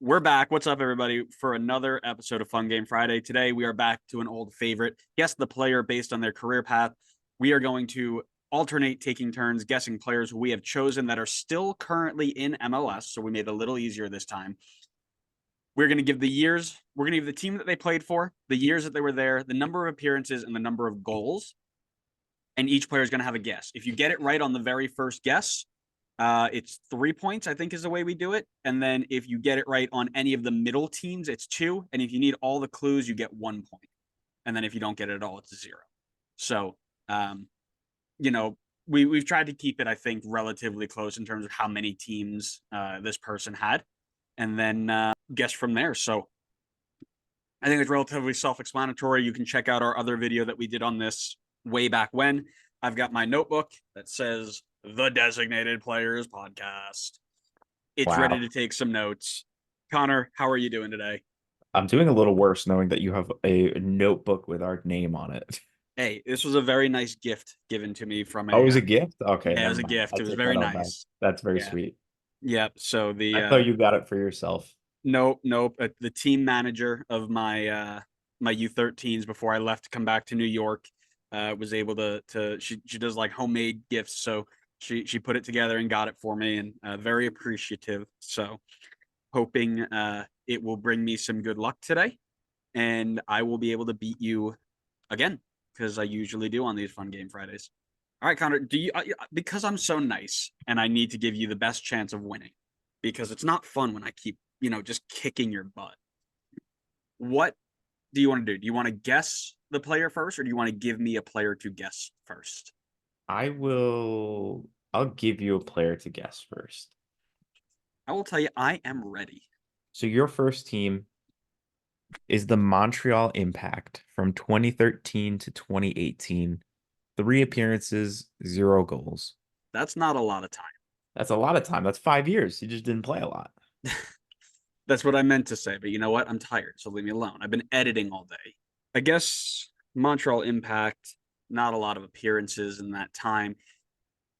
We're back. What's up, everybody, for another episode of Fun Game Friday. Today, we are back to an old favorite. Guess the player based on their career path. We are going to alternate taking turns guessing players who we have chosen that are still currently in MLS. So we made it a little easier this time. We're going to give the years. We're going to give the team that they played for, the years that they were there, the number of appearances, and the number of goals. And each player is going to have a guess. If you get it right on the very first guess, it's 3 points, I think, is the way we do it. And then if you get it right on any of the middle teams, it's 2. And if you need all the clues, you get 1 point. And then if you don't get it at all, it's 0. So, we've tried to keep it, I think, relatively close in terms of how many teams this person had, and then guess from there. So I think it's relatively self-explanatory. You can check out our other video that we did on this way back when. I've got my notebook that says The Designated Players Podcast. It's ready to take some notes. Connor, how are you doing today? I'm doing a little worse knowing that you have a notebook with our name on it. Hey, this was a very nice gift given to me from Oh, it a was a gift? Okay, yeah, it never was a mind. gift. I It was take very that all back. nice. That's very Yeah. sweet. Yep. So I thought you got it for yourself. nope. The team manager of my U13s before I left to come back to New York was able to she does like homemade gifts, so she put it together and got it for me, and very appreciative. So hoping it will bring me some good luck today, and I will be able to beat you again because I usually do on these Fun Game Fridays. All right, Connor, do you because I'm so nice and I need to give you the best chance of winning because it's not fun when I keep, just kicking your butt. What do you want to do? Do you want to guess the player first or do you want to give me a player to guess first? I'll give you a player to guess first. I will tell you, I am ready. So your first team is the Montreal Impact from 2013 to 2018. 3 appearances, 0 goals. That's not a lot of time. That's a lot of time. That's 5 years. You just didn't play a lot. That's what I meant to say, but you know what? I'm tired, so leave me alone. I've been editing all day. I guess Montreal Impact, not a lot of appearances in that time.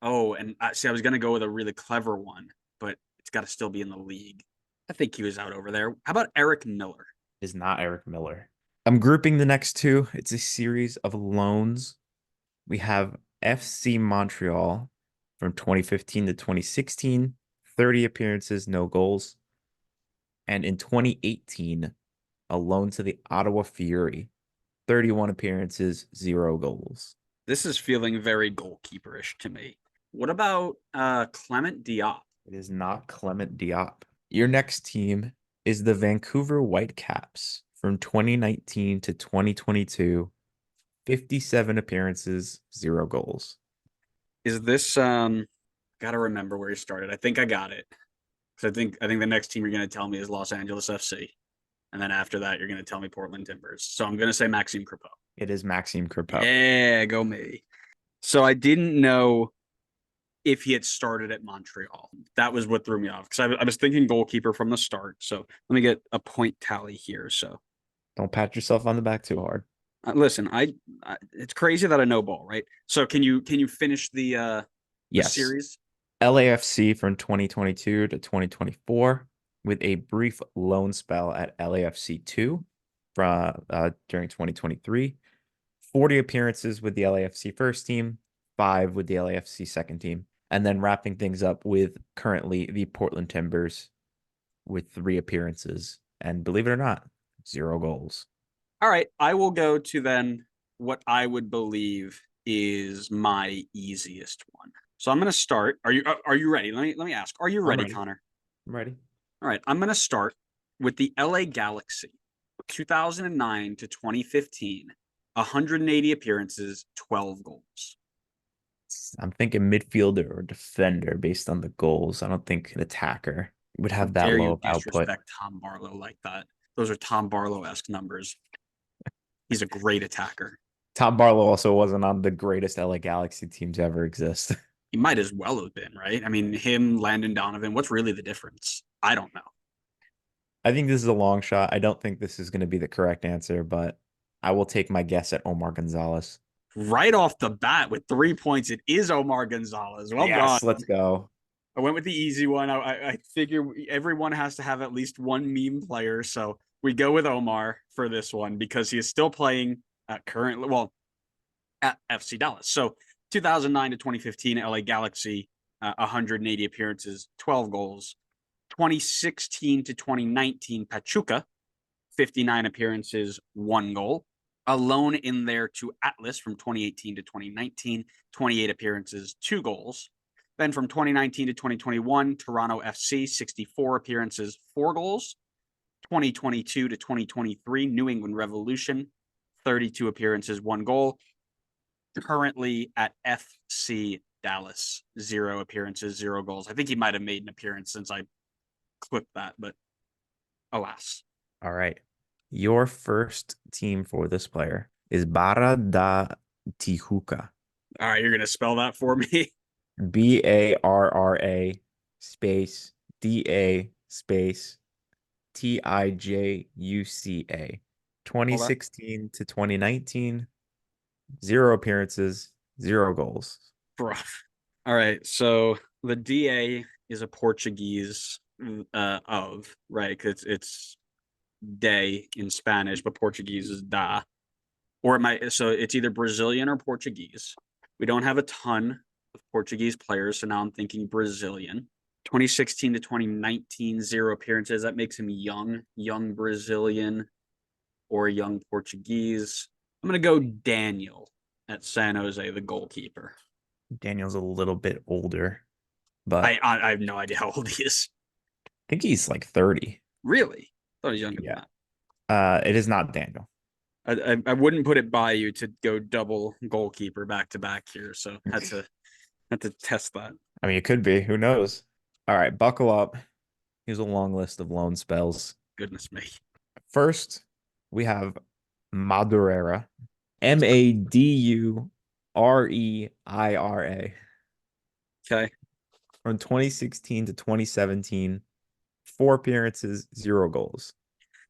Oh, and see, I was going to go with a really clever one, but it's got to still be in the league. I think he was out over there. How about Eric Miller? Is not Eric Miller. I'm grouping the next two. It's a series of loans. We have FC Montreal from 2015 to 2016, 30 appearances, no goals. And in 2018, a loan to the Ottawa Fury, 31 appearances, 0 goals. This is feeling very goalkeeperish to me. What about Clement Diop? It is not Clement Diop. Your next team is the Vancouver Whitecaps from 2019 to 2022, 57 appearances, 0 goals. Is this gotta remember where he started. I think I got it. Because I think the next team you're gonna tell me is Los Angeles FC. And then after that, you're gonna tell me Portland Timbers. So I'm gonna say Maxime Crepeau. It is Maxime Crepeau. Yeah, go me. So I didn't know if he had started at Montreal. That was what threw me off. Because I was thinking goalkeeper from the start. So let me get a point tally here. So Don't pat yourself on the back too hard. listen, it's crazy that I know ball, right? So can you finish the Yes. series? LAFC from 2022 to 2024 with a brief loan spell at LAFC 2 from during 2023. 40 appearances with the LAFC first team, 5 with the LAFC second team, and then wrapping things up with currently the Portland Timbers with 3 appearances and, believe it or not, 0 goals. All right, I will go to then what I would believe is my easiest one. So I'm going to start. Are you ready? Let me ask. Are you ready, Connor? I'm ready. All right, I'm going to start with the LA Galaxy, 2009 to 2015, 180 appearances, 12 goals. I'm thinking midfielder or defender based on the goals. I don't think an attacker would have that low of output. Disrespect Tom Barlow like that. Those are Tom Barlow-esque numbers. He's a great attacker. Tom Barlow also wasn't on the greatest LA Galaxy teams ever exist. He might as well have been, right? I mean, him, Landon Donovan, what's really the difference? I don't know. I think this is a long shot. I don't think this is going to be the correct answer, but I will take my guess at Omar Gonzalez. Right off the bat with 3 points, it is Omar Gonzalez. Well done. Let's go. I went with the easy one. I figure everyone has to have at least one meme player, so we go with Omar for this one because he is still playing currently. Well, at FC Dallas. So 2009 to 2015 LA Galaxy, 180 appearances, 12 goals. 2016 to 2019 Pachuca, 59 appearances, 1 goal. Alone in there to Atlas from 2018 to 2019, 28 appearances, 2 goals. Then from 2019 to 2021, Toronto FC, 64 appearances, 4 goals. 2022 to 2023, New England Revolution, 32 appearances, 1 goal. Currently at FC Dallas, 0 appearances, 0 goals. I think he might have made an appearance since I clipped that, but alas. All right. Your first team for this player is Barra da Tijuca. All right, you're gonna spell that for me. BARRA space DA space TIJUCA. 2016 to 2019, 0 appearances, 0 goals. Bro. All right, so the DA is a Portuguese right? Because it's day in Spanish, but Portuguese is da. Or it might, so it's either Brazilian or Portuguese. We don't have a ton of Portuguese players, so now I'm thinking Brazilian. 2016 to 2019, 0 appearances. That makes him young Brazilian or young Portuguese. I'm gonna go Daniel at San Jose, the goalkeeper. Daniel's a little bit older, but I have no idea how old he is. I think he's like 30. Really? I thought he was younger Yeah. than that. It is not Daniel. I wouldn't put it by you to go double goalkeeper back to back here, so had to test that. I mean, it could be. Who knows? All right, buckle up. Here's a long list of loan spells. Goodness me. First, we have Madureira. Madureira. Okay. From 2016 to 2017, 4 appearances, 0 goals.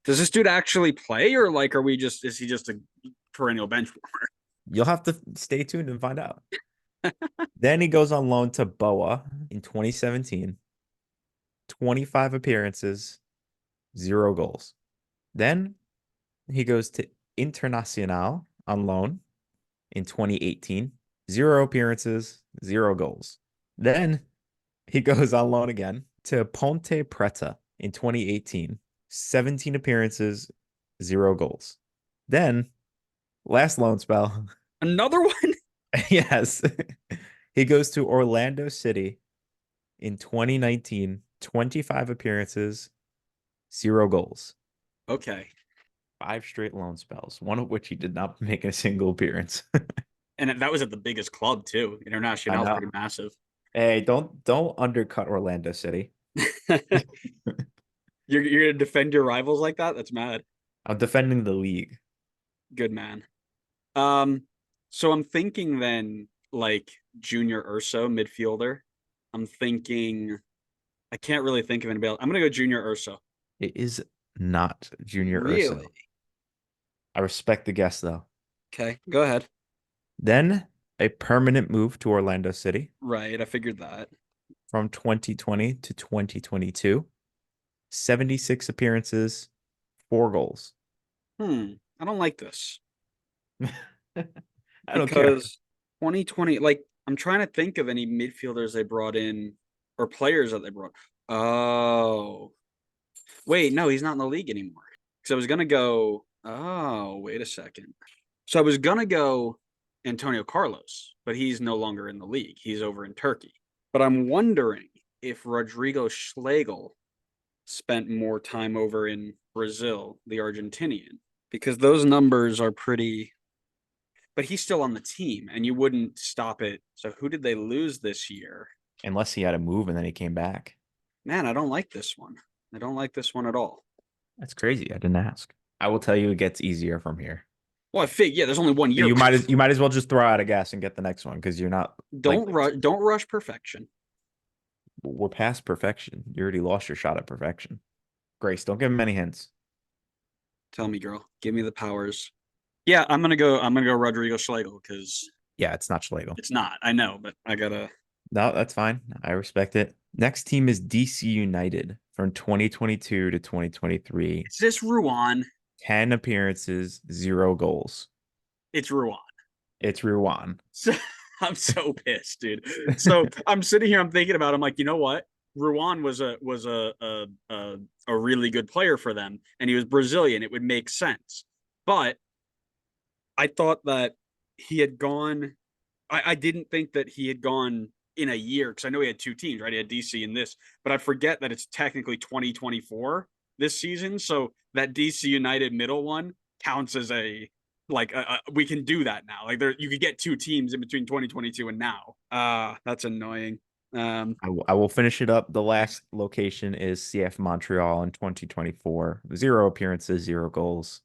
Does this dude actually play, or like, is he just a perennial bench warmer? You'll have to stay tuned and find out. Then he goes on loan to Boa in 2017, 25 appearances, 0 goals. Then he goes to Internacional on loan in 2018, 0 appearances, 0 goals. Then he goes on loan again to Ponte Preta in 2018, 17 appearances, 0 goals. Then, last loan spell. Another one? Yes. He goes to Orlando City in 2019, 25 appearances, 0 goals. Okay. 5 straight loan spells, one of which he did not make a single appearance. And that was at the biggest club too. International is pretty massive. Hey, don't undercut Orlando City. You're gonna defend your rivals like that? That's mad. I'm defending the league. Good man. So I'm thinking then like Junior Urso midfielder. I'm thinking I can't really think of anybody else. I'm gonna go Junior Urso. It is not Junior Really? Urso. I respect the guess though. Okay, go ahead. Then a permanent move to Orlando City Right, I figured that. from 2020 to 2022. 76 appearances, 4 goals. I don't like this. I don't care. Because 2020, like I'm trying to think of any midfielders they brought in or players that they brought. Oh, wait, no, he's not in the league anymore. Because I was gonna go. Oh, wait a second. So I was gonna go Antonio Carlos, but he's no longer in the league. He's over in Turkey. But I'm wondering if Rodrigo Schlegel spent more time over in Brazil, the Argentinian, because those numbers are pretty. But he's still on the team, and you wouldn't stop it. So who did they lose this year? Unless he had a move and then he came back. Man, I don't like this one. I don't like this one at all. That's crazy. I didn't ask. I will tell you it gets easier from here. Well, I think there's only one year. You might as well just throw out a guess and get the next one because you're not. Don't rush perfection. We're past perfection. You already lost your shot at perfection. Grace, don't give him any hints. Tell me, girl. Give me the powers. Yeah, I'm gonna go Rodrigo Schlegel because Yeah, it's not Schlegel. it's not. I know, but I gotta. No, that's fine. I respect it. Next team is DC United from 2022 to 2023. Is this Ruan? 10 appearances, 0 goals. It's Ruan. It's Ruan. So, I'm so pissed, dude. So I'm sitting here, I'm thinking about it, I'm like, you know what? Ruan was a really good player for them, and he was Brazilian. It would make sense. But I thought that he had gone. I didn't think that he had gone in a year, because I know he had two teams, right? He had DC and this, but I forget that it's technically 2024 this season. So that DC United middle one counts as we can do that now. Like there, you could get two teams in between 2022 and now. That's annoying. I will finish it up. The last location is CF Montreal in 2024. 0 appearances, 0 goals.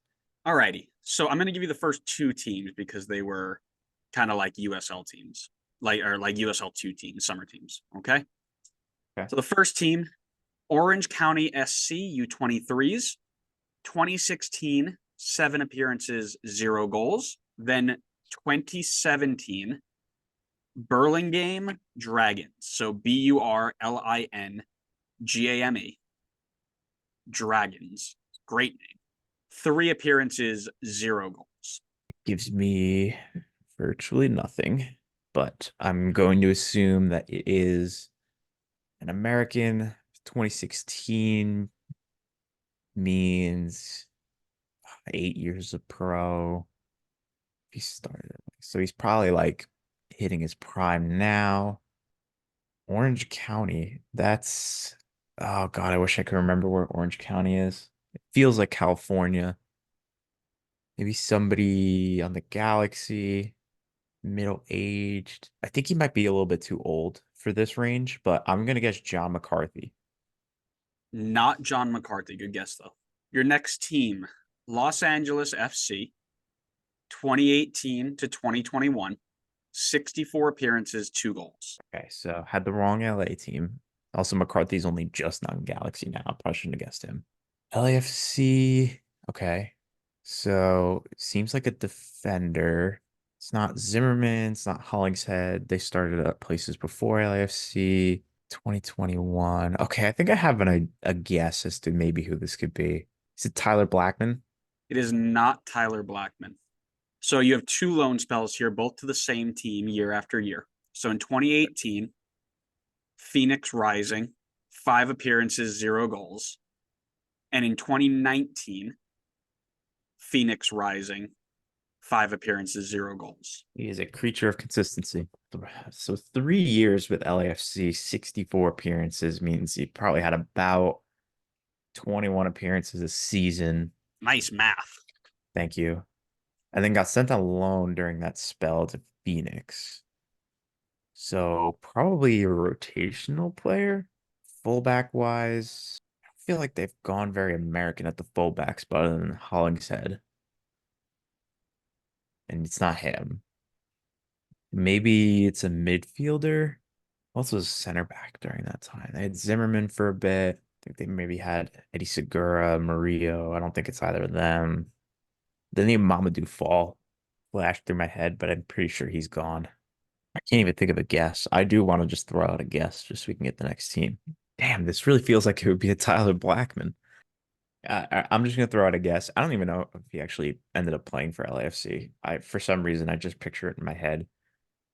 Alrighty. So I'm gonna give you the first two teams because they were kind of like USL teams, like USL 2 teams, summer teams. Okay. Okay. So the first team, Orange County SC U23s, 2016, 7 appearances, 0 goals. Then 2017, Burlingame Dragons. So Burlingame Dragons. Great name. 3 appearances, 0 goals. Gives me virtually nothing, but I'm going to assume that it is an American. 2016 means 8 years of pro. He started, so he's probably like hitting his prime now. Orange County, that's, oh God, I wish I could remember where Orange County is. It feels like California. Maybe somebody on the Galaxy, middle aged. I think he might be a little bit too old for this range, but I'm gonna guess John McCarthy. Not John McCarthy. Good guess, though. Your next team, Los Angeles FC, 2018 to 2021, 64 appearances, 2 goals. Okay, so had the wrong LA team. Also, McCarthy's only just on Galaxy now. Probably shouldn't have guessed him. LAFC. Okay. So it seems like a defender. It's not Zimmerman. It's not Hollingshead. They started at places before LAFC. 2021. Okay, I think I have a guess as to maybe who this could be. Is it Tyler Blackman? It is not Tyler Blackman. So you have 2 loan spells here, both to the same team year after year. So in 2018, Phoenix Rising, 5 appearances, 0 goals. And in 2019, Phoenix Rising, 5 appearances, 0 goals. He is a creature of consistency. So 3 years with LAFC, 64 appearances means he probably had about 21 appearances a season. Nice math. Thank you. And then got sent on loan during that spell to Phoenix. So probably a rotational player, fullback wise. I feel like they've gone very American at the fullback spot other than Hollingshead. And it's not him. Maybe it's a midfielder. Also, was center back during that time. They had Zimmerman for a bit. I think they maybe had Eddie Segura, Murillo. I don't think it's either of them. The name Mamadou Fall flashed through my head, but I'm pretty sure he's gone. I can't even think of a guess. I do want to just throw out a guess just so we can get the next team. Damn, this really feels like it would be a Tyler Blackman. I'm just gonna throw out a guess. I don't even know if he actually ended up playing for LAFC. For some reason I just picture it in my head.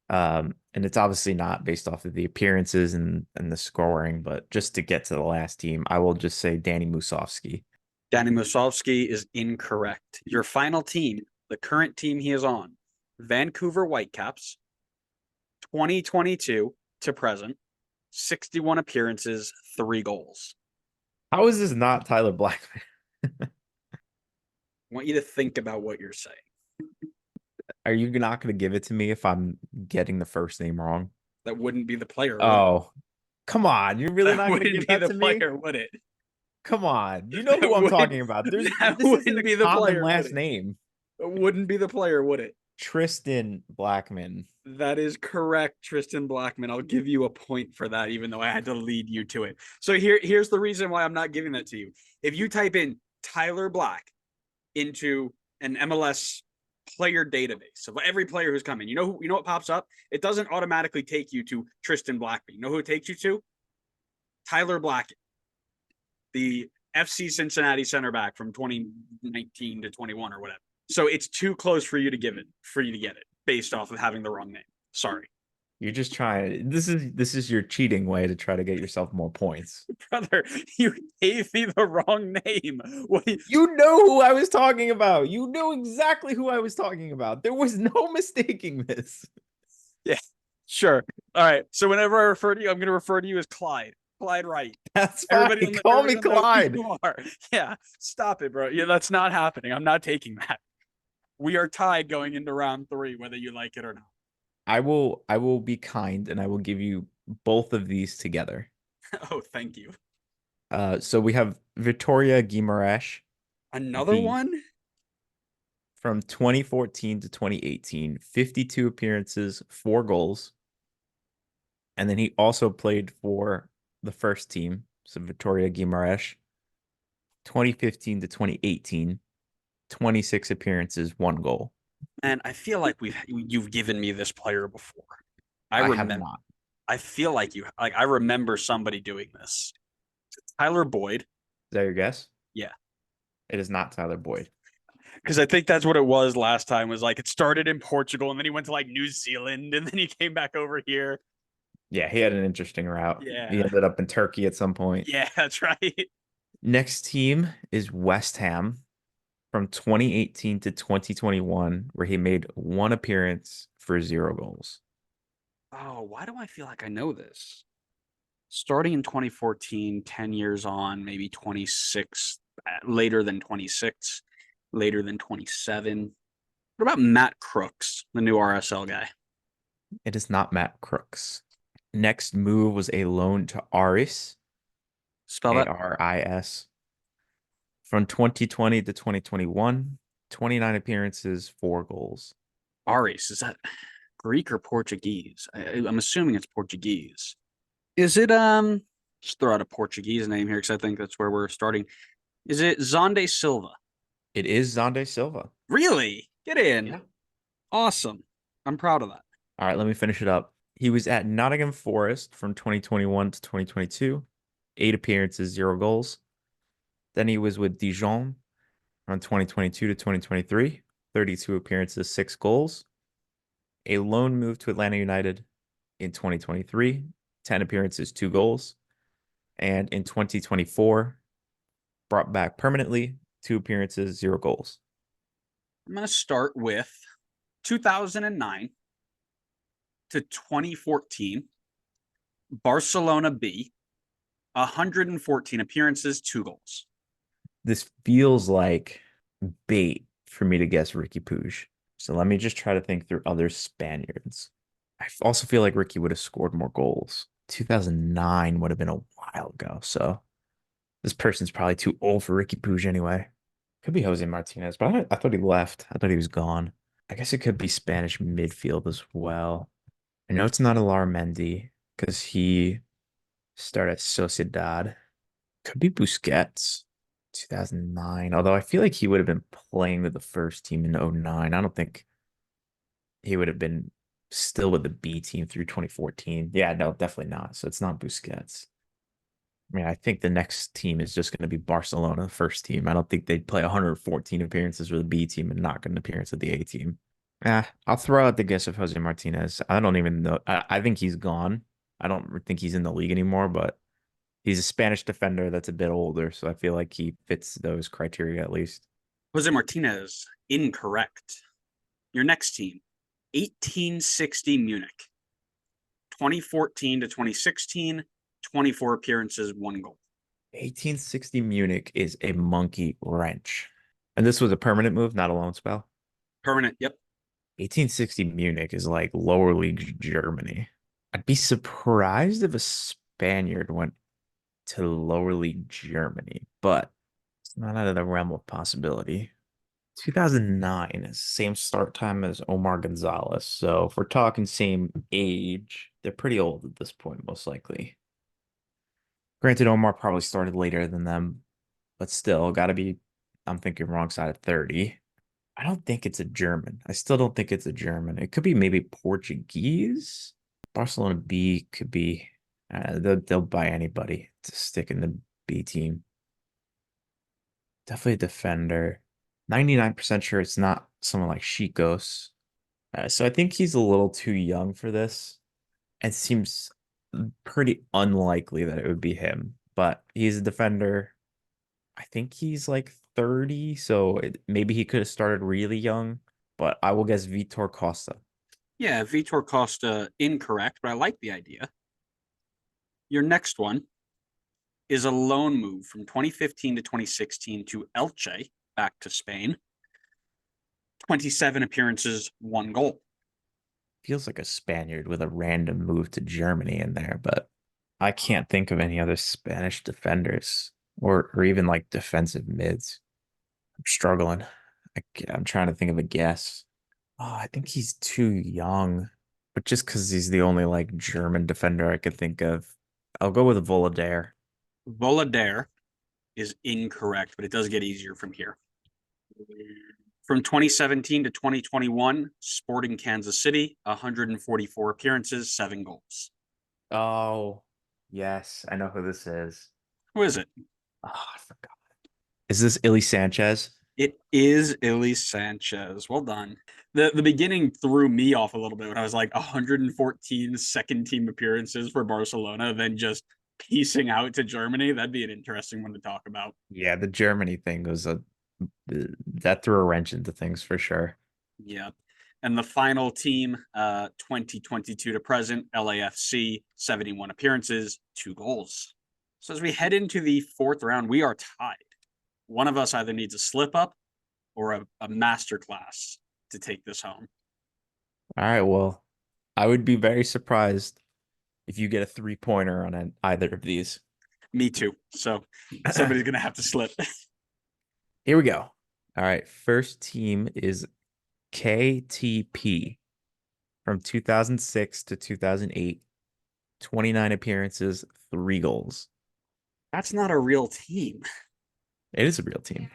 And it's obviously not based off of the appearances and the scoring, but just to get to the last team, I will just say Danny Musovski. Danny Musovski is incorrect. Your final team, the current team he is on, Vancouver Whitecaps, 2022 to present, 61 appearances, 3 goals. How is this not Tyler Blackman? I want you to think about what you're saying. Are you not going to give it to me if I'm getting the first name wrong? That wouldn't be the player. Oh, come on. You're really not going to give that to me? Player, would it? Come on. You know who I'm talking about. This isn't a common last name. It wouldn't be the player, would it? Tristan Blackman. That is correct, Tristan Blackman. I'll give you a point for that, even though I had to lead you to it. So here's the reason why I'm not giving that to you. If you type in Tyler Black into an MLS player database of every player who's coming, you know what pops up? It doesn't automatically take you to Tristan Blackman. You know who it takes you to? Tyler Blackett, the FC Cincinnati center back from 2019 to 21 or whatever. So it's too close for you to get it based off of having the wrong name. Sorry. You're just trying. This is your cheating way to try to get yourself more points. Brother, you gave me the wrong name. What You know who I was talking about. You know exactly who I was talking about. There was no mistaking this. Yeah, sure. All right. So whenever I refer to you, I'm going to refer to you as Clyde. Clyde Wright. That's fine. Call me Clyde. You are. Yeah. Stop it, bro. Yeah, that's not happening. I'm not taking that. We are tied going into round 3, whether you like it or not. I will be kind and I will give you both of these together. Oh, thank you. So we have Victoria Guimaraes. Another one? From 2014 to 2018, 52 appearances, 4 goals. And then he also played for the first team, so Victoria Guimaraes. 2015 to 2018, 26 appearances, 1 goal. And I feel like you've given me this player before. I have not. I feel like I remember somebody doing this. Tyler Boyd. Is that your guess? Yeah. It is not Tyler Boyd. Because I think that's what it was last time. Was like it started in Portugal and then he went to like New Zealand and then he came back over here. Yeah, he had an interesting route. Yeah. He ended up in Turkey at some point. Yeah, that's right. Next team is West Ham from 2018 to 2021, where he made 1 appearance for 0 goals. Oh, why do I feel like I know this? Starting in 2014, 10 years on, maybe 26, later than 26, later than 27. What about Matt Crooks, the new RSL guy? It is not Matt Crooks. Next move was a loan to Aris. Spell that. Aris. From 2020 to 2021, 29 appearances, 4 goals. Aris, is that Greek or Portuguese? I'm assuming it's Portuguese. Is it just throw out a Portuguese name here because I think that's where we're starting. Is it Zonde Silva? It is Zonde Silva. Really? Get in. Yeah. Awesome. I'm proud of that. All right, let me finish it up. He was at Nottingham Forest from 2021 to 2022, 8 appearances, 0 goals. Then he was with Dijon from 2022 to 2023, 32 appearances, 6 goals. A loan move to Atlanta United in 2023, 10 appearances, 2 goals. And in 2024, brought back permanently, 2 appearances, 0 goals. I'm going to start with 2009 to 2014, Barcelona B, 114 appearances, 2 goals. This feels like bait for me to guess Ricky Puig. So let me just try to think through other Spaniards. I also feel like Ricky would have scored more goals. 2009 would have been a while ago. So this person's probably too old for Ricky Puig anyway. Could be Jose Martinez, but I thought he left. I thought he was gone. I guess it could be Spanish midfield as well. I know it's not Alarmendi because he started at Sociedad. Could be Busquets. 2009. Although I feel like he would have been playing with the first team in 09. I don't think he would have been still with the B team through 2014. Yeah, no, definitely not. So it's not Busquets. I mean, I think the next team is just going to be Barcelona, the first team. I don't think they'd play 114 appearances with the B team and not get an appearance with the A team. I'll throw out the guess of Jose Martinez. I don't even know. I think he's gone. I don't think he's in the league anymore, but he's a Spanish defender that's a bit older, so I feel like he fits those criteria at least. Jose Martinez, incorrect. Your next team, 1860 Munich, 2014 to 2016, 24 appearances, 1 goal. 1860 Munich is a monkey wrench. And this was a permanent move, not a loan spell. Permanent, yep. 1860 Munich is like lower league Germany. I'd be surprised if a Spaniard went to lower league Germany, but it's not out of the realm of possibility. 2009 is same start time as Omar Gonzalez. So if we're talking same age, they're pretty old at this point, most likely. Granted, Omar probably started later than them, but still, gotta be, I'm thinking wrong side of 30. I don't think it's a German. I still don't think it's a German. It could be maybe Portuguese. Barcelona B could be. They'll buy anybody to stick in the B team. Definitely a defender. 99% sure it's not someone like Chicos. So I think he's a little too young for this. It seems pretty unlikely that it would be him, but he's a defender. I think he's like 30, so maybe he could have started really young, but I will guess Vitor Costa. Yeah, Vitor Costa incorrect, but I like the idea. Your next one is a loan move from 2015 to 2016 to Elche, back to Spain. 27 appearances, 1 goal. Feels like a Spaniard with a random move to Germany in there, but I can't think of any other Spanish defenders or even like defensive mids. I'm struggling. I'm trying to think of a guess. Oh, I think he's too young, but just because he's the only like German defender I could think of, I'll go with Volodare. Volodare is incorrect, but it does get easier from here. From 2017 to 2021, Sporting Kansas City, 144 appearances, 7 goals. Oh, yes, I know who this is. Who is it? Oh, I forgot. Is this Illy Sanchez? It is Illy Sanchez. Well done. The beginning threw me off a little bit when I was like 114 second team appearances for Barcelona, then just piecing out to Germany. That'd be an interesting one to talk about. Yeah, the Germany thing was that threw a wrench into things for sure. Yeah. And the final team, 2022 to present, LAFC, 71 appearances, 2 goals. So as we head into the fourth round, we are tied. One of us either needs a slip up or a masterclass to take this home. All right, well, I would be very surprised if you get a 3-pointer on either of these. Me too. So somebody's going to have to slip. Here we go. All right, first team is KTP from 2006 to 2008, 29 appearances, 3 goals. That's not a real team. It is a real team.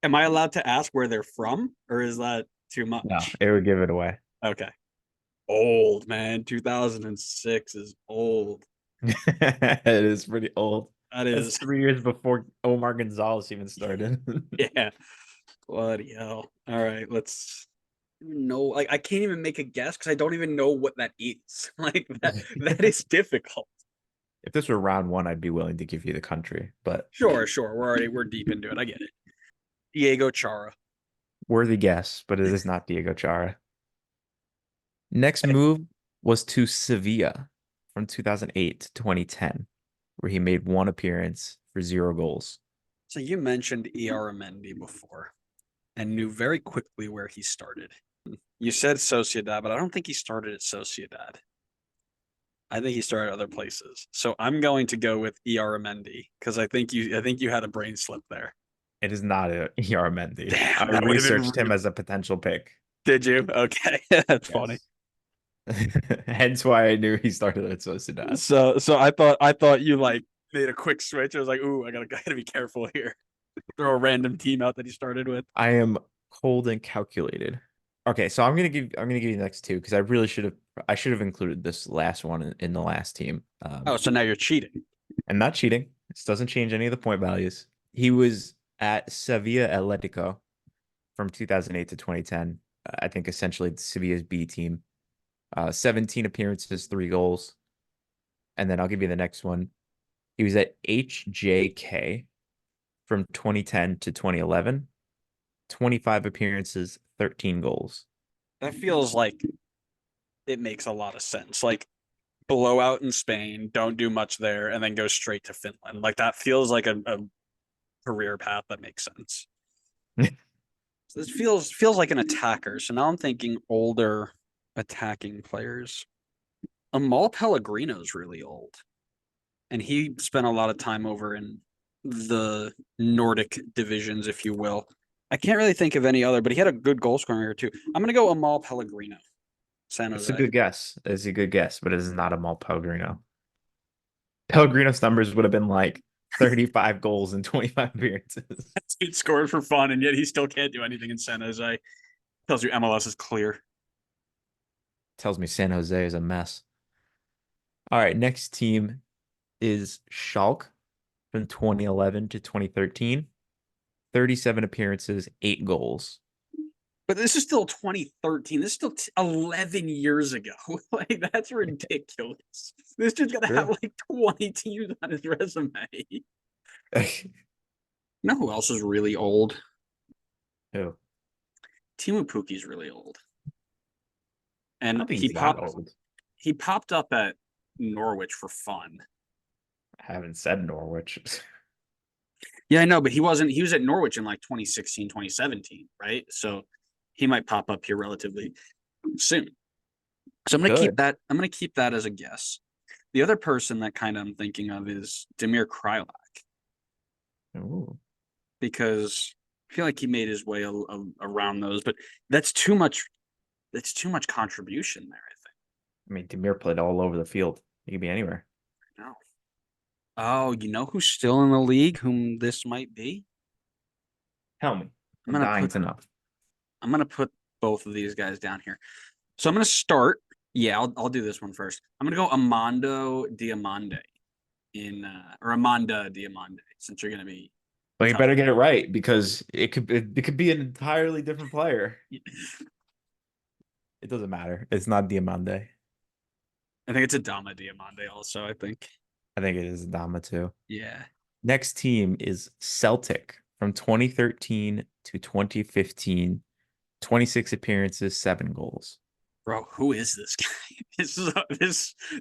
Am I allowed to ask where they're from, or is that too much? No, it would give it away. Okay. Old, man. 2006 is old. It is pretty old. That That's is, 3 years before Omar Gonzalez even started. yeah. Bloody hell. All right, let's know. Like, I can't even make a guess because I don't even know what that is. Like that is difficult. If this were round one, I'd be willing to give you the country, but Sure. We're deep into it. I get it. Diego Chara. worthy guess, but it is not Diego Chara. Next move was to Sevilla from 2008 to 2010, where he made 1 appearance for 0 goals. So you mentioned E.R. Mendy before and knew very quickly where he started. You said Sociedad, but I don't think he started at Sociedad. I think he started other places. So I'm going to go with E.R. Mendy because I think you had a brain slip there. It is not a ER Mendy. Damn, I that would have been researched him rude. as a potential pick. Did you? Okay. That's funny. Hence why I knew he started at Sociedad. So I thought you like made a quick switch. I was like, ooh, I gotta be careful here. Throw a random team out that he started with. I am cold and calculated. Okay, so I'm gonna give you the next two because I should have included this last one in the last team. Oh, so now you're cheating. And not cheating. This doesn't change any of the point values. He was at Sevilla Atletico from 2008 to 2010. I think essentially Sevilla's B team. 17 appearances, 3 goals. And then I'll give you the next one. He was at HJK from 2010 to 2011. 25 appearances, 13 goals. That feels like it makes a lot of sense. Like blowout in Spain, don't do much there, and then go straight to Finland. Like that feels like a career path that makes sense. This feels like an attacker. So now I'm thinking older attacking players. Amal Pellegrino's really old, and he spent a lot of time over in the Nordic divisions, if you will. I can't really think of any other, but he had a good goal scoring here too. I'm gonna go Amal Pellegrino, San It's a Jose. good guess. It's a good guess, but it is not a Mal Pellegrino. Pellegrino's numbers would have been like 35 goals and 25 appearances. Dude scored for fun, and yet he still can't do anything in San Jose. Tells you MLS is clear. Tells me San Jose is a mess. All right, next team is Schalke from 2011 to 2013. 37 appearances, 8 goals. But this is still 2013. This is still 11 years ago. Like, that's ridiculous. This dude's got to have True. like 20 teams on his resume. You know who else is really old? Who? Timu Puki's really old. I And don't think he's that old. he popped up at Norwich for fun. I haven't said Norwich. Yeah, I know, but he wasn't. He was at Norwich in like 2016, 2017, right? So he might pop up here relatively soon. So I'm gonna keep Good. that. I'm gonna keep that as a guess. The other person that kind of I'm thinking of is Damir Krylak, Ooh. because I feel like he made his way around those, but that's too much. That's too much contribution there. I mean, Demir played all over the field. He could be anywhere. I think. No. Oh, you know who's still in the league? Whom this might be? Tell me. I'm I'm gonna dying put. to know. I'm gonna put both of these guys down here. So I'm gonna start. Yeah, I'll do this one first. I'm gonna go Amando Diamande or Amanda Diamande, since you're gonna be But you tough. better get it right because it could be an entirely different player. It doesn't matter. It's not Diamande. I think it's Adama Diamande also, I think. I think it is Dama too. Yeah. Next team is Celtic from 2013 to 2015. 26 appearances, 7 goals. Bro, who is this guy?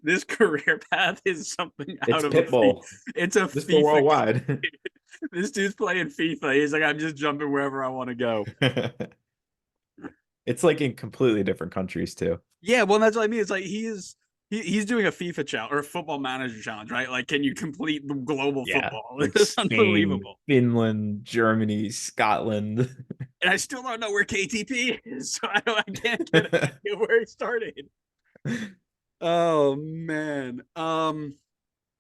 This career path is something It's out of a Pitbull. it's a Mr. FIFA. Worldwide. This dude's playing FIFA. He's like, I'm just jumping wherever I want to go. It's like in completely different countries too. Yeah, well, that's what I mean. It's like he's doing a FIFA challenge or a football manager challenge, right? Like, can you complete the global Yeah. football? Like It's Spain, unbelievable. Finland, Germany, Scotland. And I still don't know where KTP is, so I can't get an idea where he started. Oh man. I'm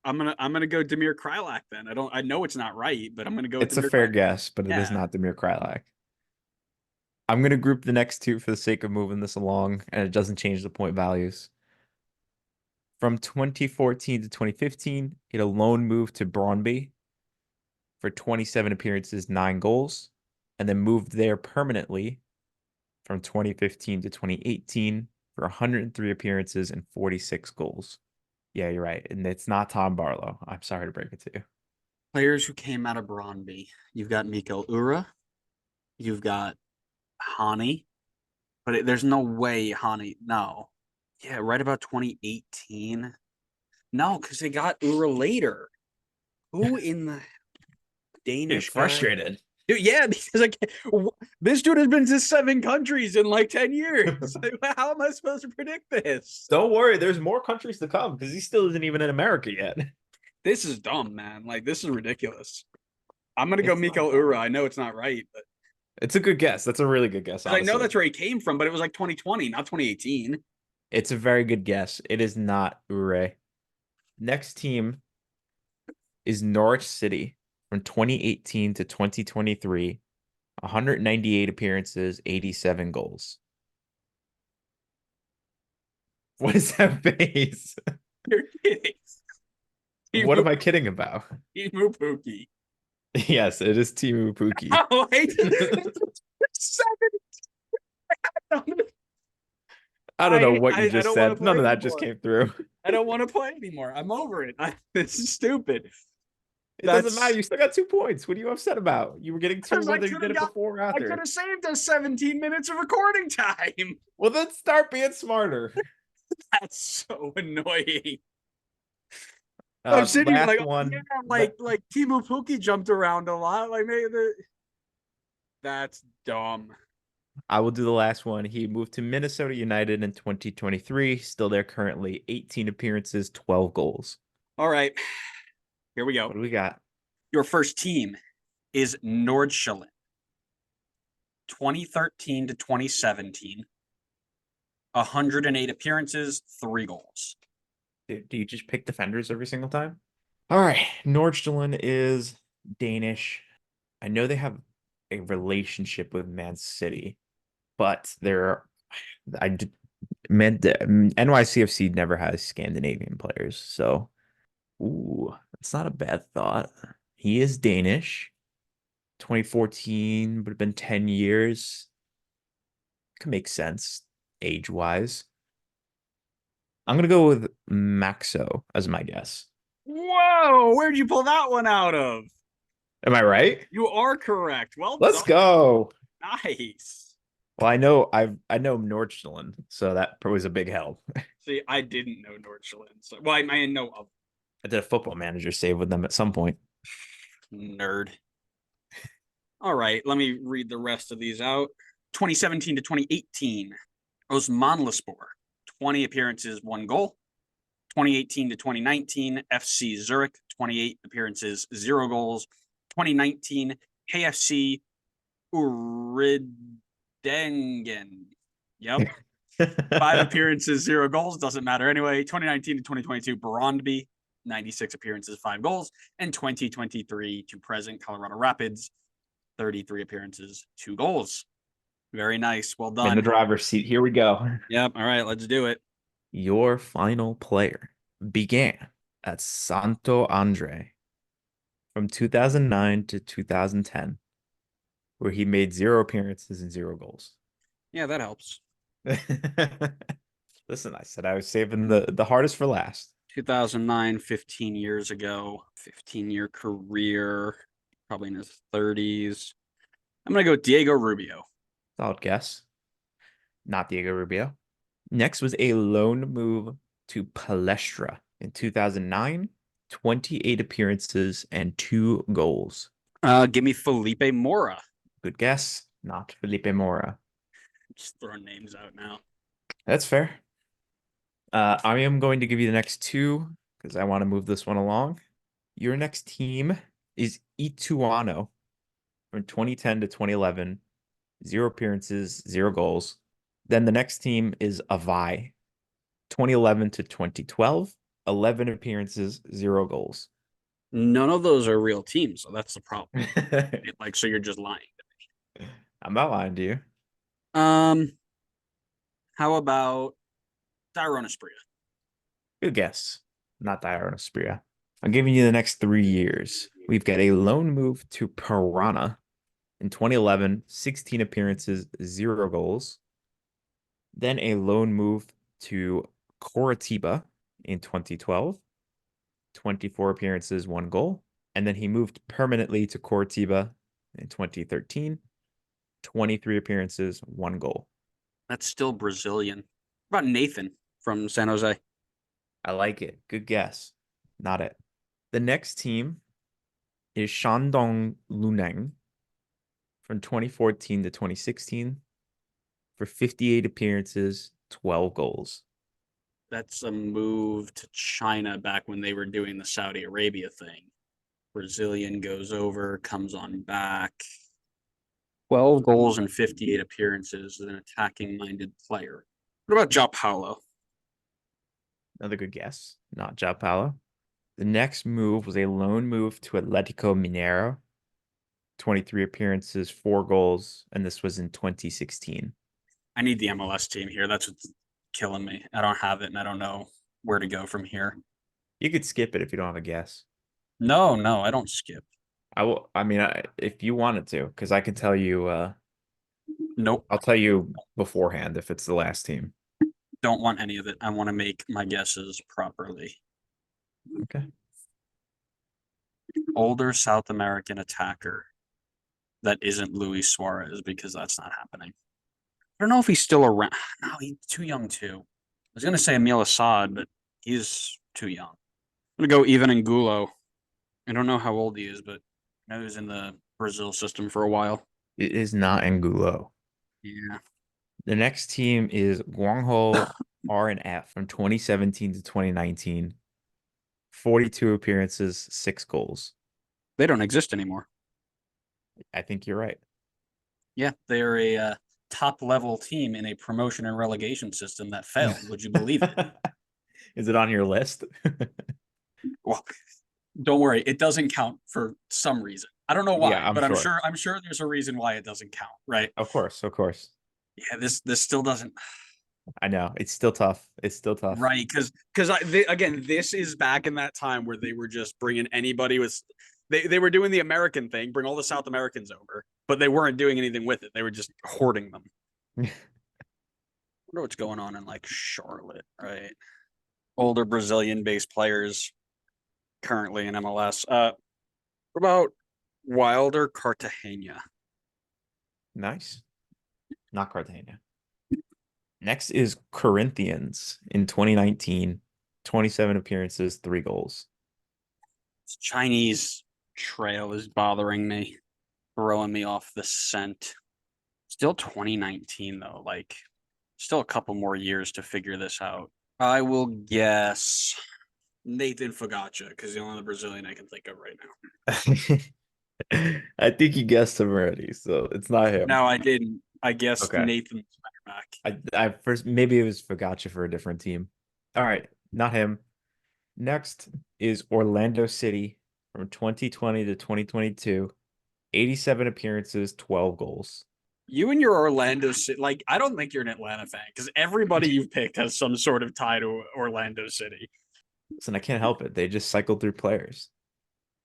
gonna go Damir Krylak then. I know it's not right, but I'm gonna go with It's a Damir fair Krylak. guess, but it is Yeah. not Demir Krylak. I'm going to group the next two for the sake of moving this along, and it doesn't change the point values. From 2014 to 2015, he had a loan move to Brøndby for 27 appearances, 9 goals, and then moved there permanently from 2015 to 2018 for 103 appearances and 46 goals. Yeah, you're right. And it's not Tom Barlow. I'm sorry to break it to you. Players who came out of Brøndby. You've got Mikael Ura. You've got Hani. But there's no way Hani. No. Yeah, right about 2018. No, because they got Ura later. Who in the He's Danish guy? frustrated. Dude, yeah, because like this dude has been to 7 countries in like 10 years. Like, how am I supposed to predict this? Don't worry, there's more countries to come because he still isn't even in America yet. This is dumb, man. Like, this is ridiculous. I'm gonna go It's Mikael not Ura. dumb. I know it's not right, but It's a good guess. That's a really good guess, I know honestly. that's where he came from, but it was like 2020, not 2018. It's a very good guess. It is not Ure. Next team is Norwich City from 2018 to 2023. 198 appearances, 87 goals. What is that face? You're kidding. What am I kidding about? Timu Puki. Yes, it is Timu Puki. Oh, seven. I don't know what you I just don't want to said. None play of that just anymore. came through. I don't want to play anymore. I'm over it. This is stupid. It doesn't matter. You still got 2 points. What are you upset about? You were getting two Because whether you did it before or I could after. have saved us 17 minutes of recording time. Well, then start being smarter. That's so annoying. I'm sitting here Last like, one. yeah, like Timu Puki jumped around a lot. Like, maybe that's dumb. I will do the last one. He moved to Minnesota United in 2023. Still there currently. 18 appearances, 12 goals. All right, here we go. What do we got? Your first team is Nordsjælland, 2013 to 2017. 108 appearances, 3 goals. Do you just pick defenders every single time? All right. Nordjylland is Danish. I know they have a relationship with Man City, but NYCFC never has Scandinavian players. So Ooh, that's not a bad thought. He is Danish. 2014 would have been 10 years. Could make sense age-wise. I'm gonna go with Maxo as my guess. Whoa, where'd you pull that one out of? Am I right? You are correct. Well Let's done. go. Nice. Well, I know Nordstrand, so that was a big help. See, I didn't know Nordstrand. So, well, I know of I did a football manager save with them at some point. nerd. All right, let me read the rest of these out. 2017 to 2018, Osmanlıspor, 20 appearances, 1 goal. 2018 to 2019, FC Zurich, 28 appearances, 0 goals. 2019, KFC Uridingen. Yep. 5 appearances, 0 goals. Doesn't matter anyway. 2019 to 2022, Brondby, 96 appearances, 5 goals. And 2023 to present, Colorado Rapids, 33 appearances, 2 goals. Very nice. Well I'm in the done. driver's seat. Here we go. Yep. All right, let's do it. Your final player began at Santo Andre from 2009 to 2010, where he made 0 appearances and 0 goals. Yeah, that helps. Listen, I said I was saving the hardest for last. 2009, 15 years ago, 15-year career, probably in his 30s. I'm going to go Diego Rubio. Solid guess. Not Diego Rubio. Next was a loan move to Palestra in 2009, 28 appearances and 2 goals. Give me Felipe Mora. Good guess. Not Felipe Mora. Just throwing names out now. That's fair. I am going to give you the next 2 because I want to move this one along. Your next team is Ituano from 2010 to 2011. 0 appearances, 0 goals. Then the next team is Avai, 2011 to 2012. 11 appearances, 0 goals. None of those are real teams, so that's the problem. Like, so you're just lying. I'm not lying to you. How about Tyrone Espria? Good guess. Not Diarra Spria. I'm giving you the next 3 years. We've got a loan move to Piranha in 2011, 16 appearances, 0 goals. Then a loan move to Coritiba in 2012, 24 appearances, 1 goal. And then he moved permanently to Coritiba in 2013, 23 appearances, 1 goal. That's still Brazilian. What about Nathan from San Jose? I like it. Good guess. Not it. The next team is Shandong Luneng from 2014 to 2016 for 58 appearances, 12 goals. That's a move to China back when they were doing the Saudi Arabia thing. Brazilian goes over, comes on back. 12 goals and 58 appearances as an attacking minded player. What about João Paulo? Another good guess. Not João Paulo. The next move was a loan move to Atletico Mineiro. 23 appearances, 4 goals, and this was in 2016. I need the MLS team here. That's what's killing me. I don't have it, and I don't know where to go from here. You could skip it if you don't have a guess. No, I don't skip. I will. I mean, if you wanted to, because I can tell you. Nope. I'll tell you beforehand if it's the last team. Don't want any of it. I want to make my guesses properly. Okay. Older South American attacker that isn't Luis Suarez, because that's not happening. I don't know if he's still around. No, he's too young too. I was gonna say Emil Assad, but he's too young. I'm gonna go Ivan Angulo. I don't know how old he is, but I know he was in the Brazil system for a while. It is not Angulo. Yeah. The next team is Guangzhou R&F from 2017 to 2019. 42 appearances, 6 goals. They don't exist anymore. I think you're right. Yeah, they're a top level team in a promotion and relegation system that failed. Would you believe it? Is it on your list? Well, don't worry, it doesn't count for some reason. I don't know why, Yeah, but sure. I'm sure there's a reason why it doesn't count, right? Of course. Yeah, this still doesn't. I know it's still tough. It's still tough. Right, because again, this is back in that time where they were just bringing anybody with. They were doing the American thing, bring all the South Americans over, but they weren't doing anything with it. They were just hoarding them. I wonder what's going on in like Charlotte, right? Older Brazilian-based players currently in MLS. What about Wilder Cartagena? Nice. Not Cartagena. Next is Corinthians in 2019, 27 appearances, 3 goals. This Chinese trail is bothering me, throwing me off the scent. Still 2019 though, like still a couple more years to figure this out. I will guess Nathan Fagacha because the only Brazilian I can think of right now. I think you guessed him already, so it's not him. No, I didn't. I guessed Okay. Nathan back. I first maybe it was Fagacha for a different team. All right, not him. Next is Orlando City from 2020 to 2022. 87 appearances, 12 goals. You and your Orlando City, like I don't think you're an Atlanta fan because everybody you've picked has some sort of tie to Orlando City. Listen, I can't help it. They just cycled through players.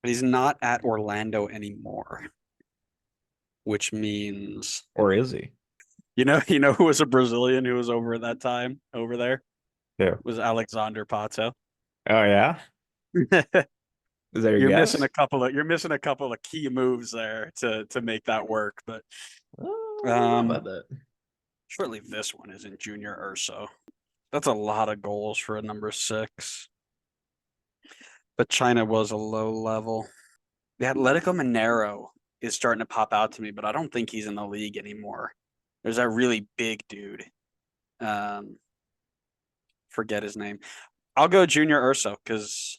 But he's not at Orlando anymore, which means Or is he? you know who was a Brazilian who was over at that time over there Yeah. was Alexander Pato. Oh yeah? Is that your You're guess? missing a couple of key moves there to make that work, but How about that? surely this one isn't Junior Urso. That's a lot of goals for a number 6. But China was a low level. The Atletico Mineiro is starting to pop out to me, but I don't think he's in the league anymore. There's that really big dude. Forget his name. I'll go Junior Urso because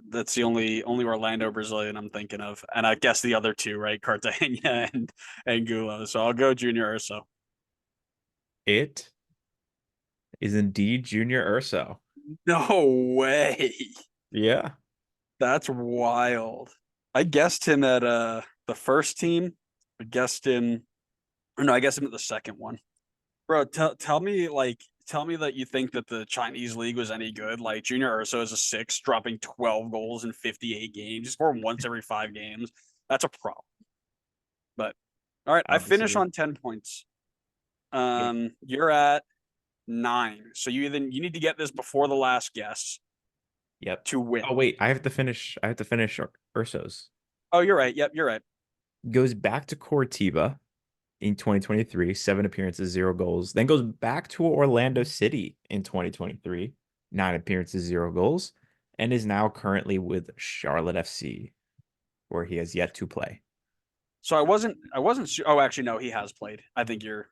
that's the only Orlando Brazilian I'm thinking of, and I guess the other two, right? Cartagena and Angulo. So I'll go Junior Urso. It is indeed Junior Urso. No way. Yeah. That's wild. I guessed him at the first team. I guessed him. Or no, I guessed him at the second one. Bro, tell me that you think that the Chinese league was any good. Like Junior Urso is a 6, dropping 12 goals in 58 games. He's scoring once every 5 games. That's a problem. But all right, I finish on 10 points. You're at 9. So you need to get this before the last guess. Yep. To win. Oh wait, I have to finish Urso's. Oh, you're right. Yep, you're right. Goes back to Coritiba in 2023, 7 appearances, 0 goals. Then goes back to Orlando City in 2023, 9 appearances, 0 goals, and is now currently with Charlotte FC, where he has yet to play. So I wasn't sure. Oh, actually, no, he has played. I think your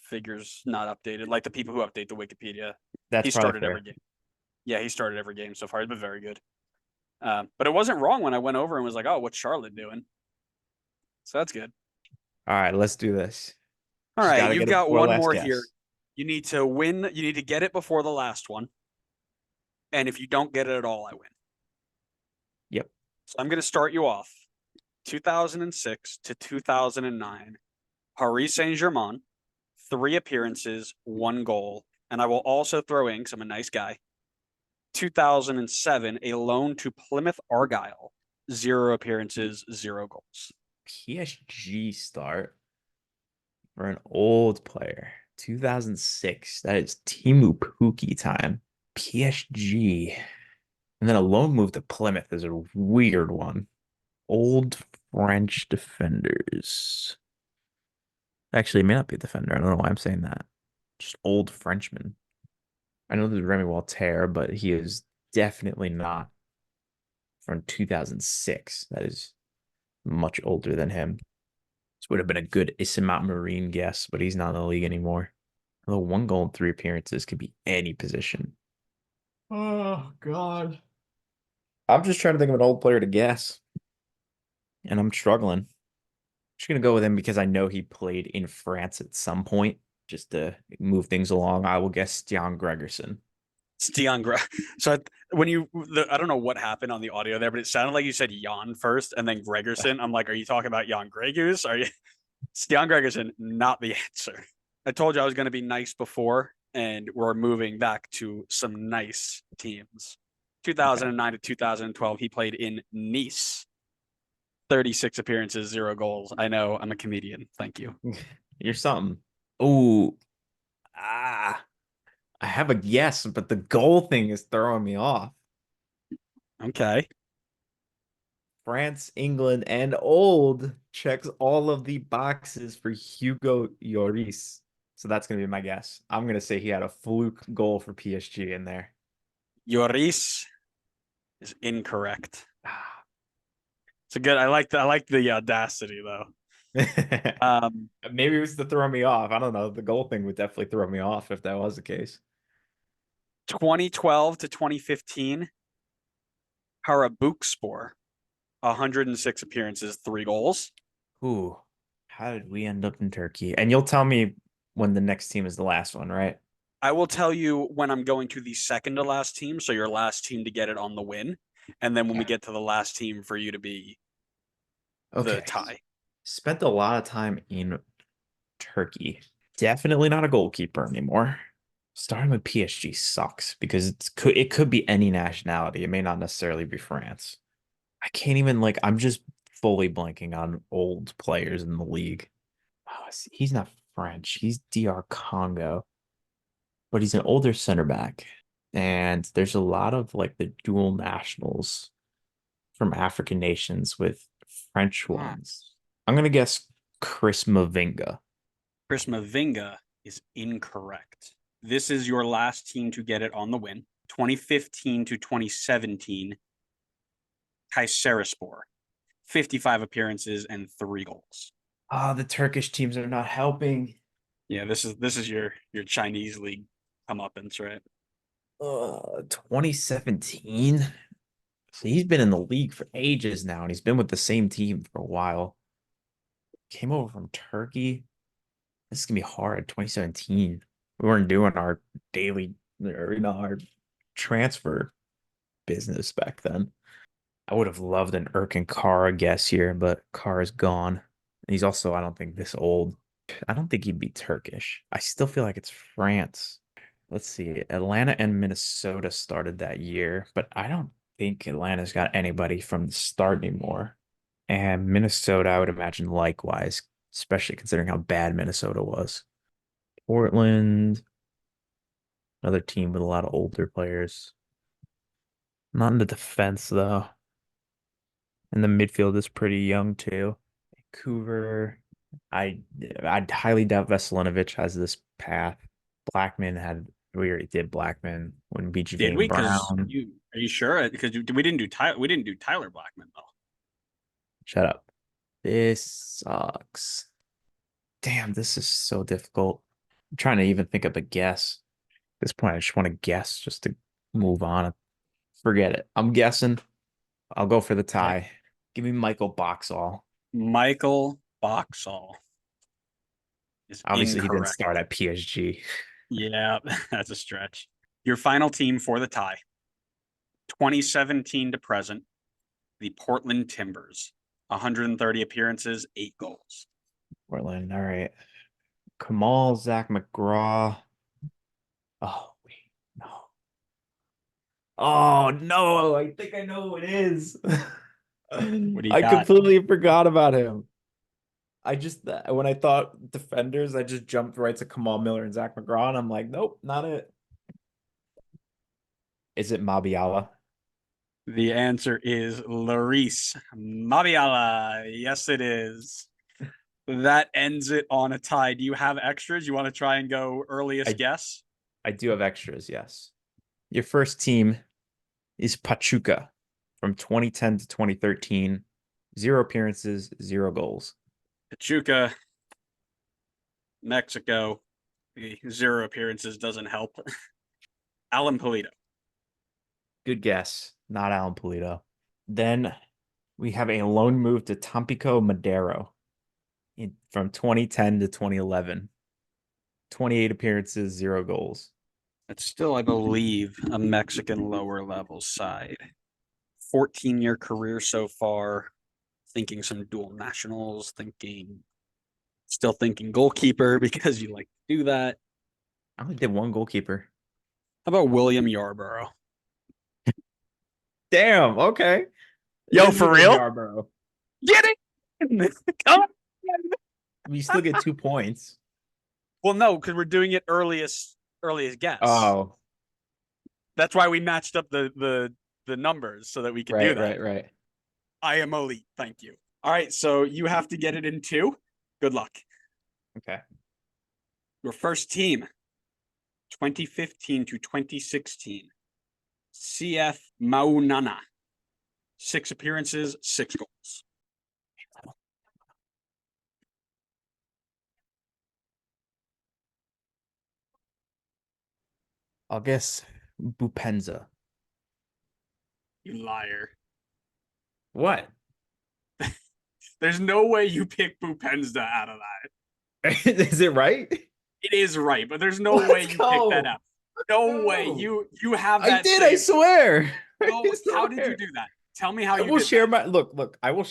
figure's not updated. Like the people who update the Wikipedia. That's he probably started fair. every game. Yeah, he started every game so far. He's been very good. But it wasn't wrong when I went over and was like, "Oh, what's Charlotte doing?" So that's good. All right, let's do this. All Just right, gotta you've get a got before one last more guess. here. You need to win. You need to get it before the last one. And if you don't get it at all, I win. Yep. So I'm going to start you off. 2006 to 2009, Paris Saint-Germain, 3 appearances, 1 goal. And I will also throw in, because I'm a nice guy, 2007, a loan to Plymouth Argyle, 0 appearances, 0 goals. PSG start for an old player. 2006. That is Timu Pukki time. PSG. And then a loan move to Plymouth is a weird one. Old French defenders. Actually, it may not be a defender. I don't know why I'm saying that. Just old Frenchman. I know there's Remy Walter, but he is definitely not from 2006. That is much older than him. This would have been a good Isimat Marine guess, but he's not in the league anymore. Although 1 goal and 3 appearances could be any position. Oh, God. I'm just trying to think of an old player to guess. And I'm struggling. I'm just going to go with him because I know he played in France at some point. Just to move things along, I will guess Stian Gregerson. So I don't know what happened on the audio there, but it sounded like you said Jan first and then Gregerson. I'm like, are you talking about Jan Gregus? Are you Stian Gregerson? Not the answer. I told you I was going to be nice before. and we're moving back to some nice teams. Okay. 2009 to 2012, he played in Nice. 36 appearances, 0 goals. I know, I'm a comedian. Thank you. You're something. Oh, ah, I have a guess, but the goal thing is throwing me off. Okay. France, England, and old checks all of the boxes for Hugo Lloris. So that's gonna be my guess. I'm gonna say he had a fluke goal for PSG in there. Lloris is incorrect. Ah. It's a good. I like the audacity though. Um, Maybe it was to throw me off. I don't know. The goal thing would definitely throw me off if that was the case. 2012 to 2015, Karabukspor, 106 appearances, 3 goals. Ooh, how did we end up in Turkey? And you'll tell me when the next team is the last one, right? I will tell you when I'm going to the second to last team, so your last team to get it on the win, and then when we Yeah. get to the last team for you to be the Okay. tie. Spent a lot of time in Turkey. Definitely not a goalkeeper anymore. Starting with PSG sucks because it could be any nationality. It may not necessarily be France. I can't even like I'm just fully blanking on old players in the league. Oh, he's not French. He's DR Congo, but he's an older center back. And there's a lot of like the dual nationals from African nations with French Hmm. ones. I'm gonna guess Chris Mavinga. Chris Mavinga is incorrect. This is your last team to get it on the win. 2015 to 2017, Kayserispor, 55 appearances and 3 goals. Ah, the Turkish teams are not helping. Yeah, this is your Chinese league comeuppance, right? 2017. So he's been in the league for ages now, and he's been with the same team for a while. Came over from Turkey. This is gonna be hard. 2017. We weren't doing our daily, or our transfer business back then. I would have loved an Erkin Kara guess here, but Kara's gone. He's also, I don't think, this old. I don't think he'd be Turkish. I still feel like it's France. Let's see. Atlanta and Minnesota started that year, but I don't think Atlanta's got anybody from the start anymore. And Minnesota, I would imagine likewise, especially considering how bad Minnesota was. Portland, another team with a lot of older players. Not in the defense though. And the midfield is pretty young too. Vancouver. I I highly doubt Veselinovic has this path. Blackman had we already did Blackman when BG Did we? Vane Because Brown. you are you sure? Because we didn't do Tyler. We didn't do Tyler Blackman though. Shut up. This sucks. Damn, this is so difficult. I'm trying to even think of a guess. At this point, I just want to guess just to move on. Forget it. I'm guessing. I'll go for the Okay. tie. Give me Michael Boxall. Michael Boxall is Obviously, he didn't incorrect. start at PSG. Yeah, that's a stretch. Your final team for the tie, 2017 to present, the Portland Timbers, 130 appearances, 8 goals. Portland. All right. Kamal, Zach McGraw. Oh, wait. No. Oh, no. I think I know who it is. What do you I got? completely forgot about him. I just, when I thought defenders, I just jumped right to Kamal Miller and Zach McGraw, and I'm like, nope, not it. Is it Mabiala? The answer is Larice Mabiala. Yes, it is. That ends it on a tie. Do you have extras? You want to try and go earliest I guess? I do have extras, yes. Your first team is Pachuca from 2010 to 2013. 0 appearances, 0 goals. Pachuca, Mexico. 0 appearances doesn't help. Alan Polito. Good guess. Not Alan Pulido. Then we have a loan move to Tampico Madero from 2010 to 2011. 28 appearances, 0 goals. That's still, I believe, a Mexican lower level side. 14-year career so far. Thinking some dual nationals, still thinking goalkeeper because you like to do that. I only did one goalkeeper. How about William Yarborough? Damn. Okay. It Yo, is for William real? Yarborough. Get it? Come on. We still get 2 points. Well, no, because we're doing it earliest guess. Oh, That's why we matched up the numbers so that we could do that. right. I am elite. Thank you. All right, so you have to get it in 2. Good luck. Okay. Your first team, 2015 to 2016. CF Maunana. 6 appearances, 6 goals. I'll guess Bupenza. You liar. What? There's no way you pick Bupenza out of that. Is it right? It is right, but there's no Let's way you pick that go. out. No way. No. You have I that did, I saved. swear. No, I how did you swear. do that? Tell me how I you will did share that. my look. I will.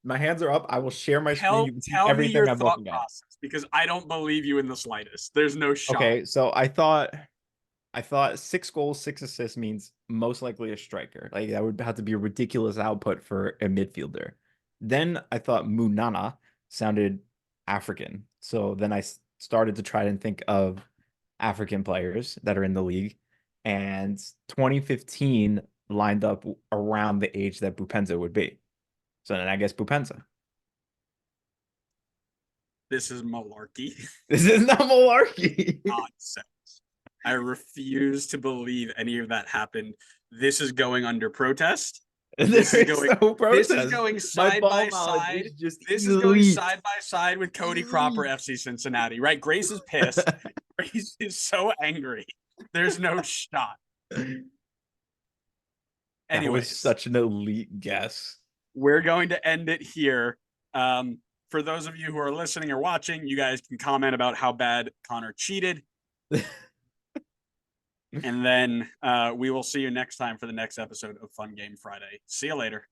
My hands are up. I will share my screen. You can see Tell me everything your I'm thought looking at. process because I don't believe you in the slightest. There's no shot. Okay, so I thought 6 goals, 6 assists means most likely a striker. Like that would have to be a ridiculous output for a midfielder. Then I thought Munana sounded African. So then I started to try and think of African players that are in the league. And 2015 lined up around the age that Bupenza would be. So then I guess Bupenza. This is malarkey. This is not malarkey. Nonsense. I refuse to believe any of that happened. This is going under protest. This is going. No protest. This is going My side ball by knowledge side. is just This is going elite. side by side with Cody Cropper, Elite. FC Cincinnati. Right? Grace is pissed. Grace is so angry. There's no shot. That was Anyways, such an elite guess. we're going to end it here. For those of you who are listening or watching, you guys can comment about how bad Connor cheated. And then we will see you next time for the next episode of Fun Game Friday. See you later.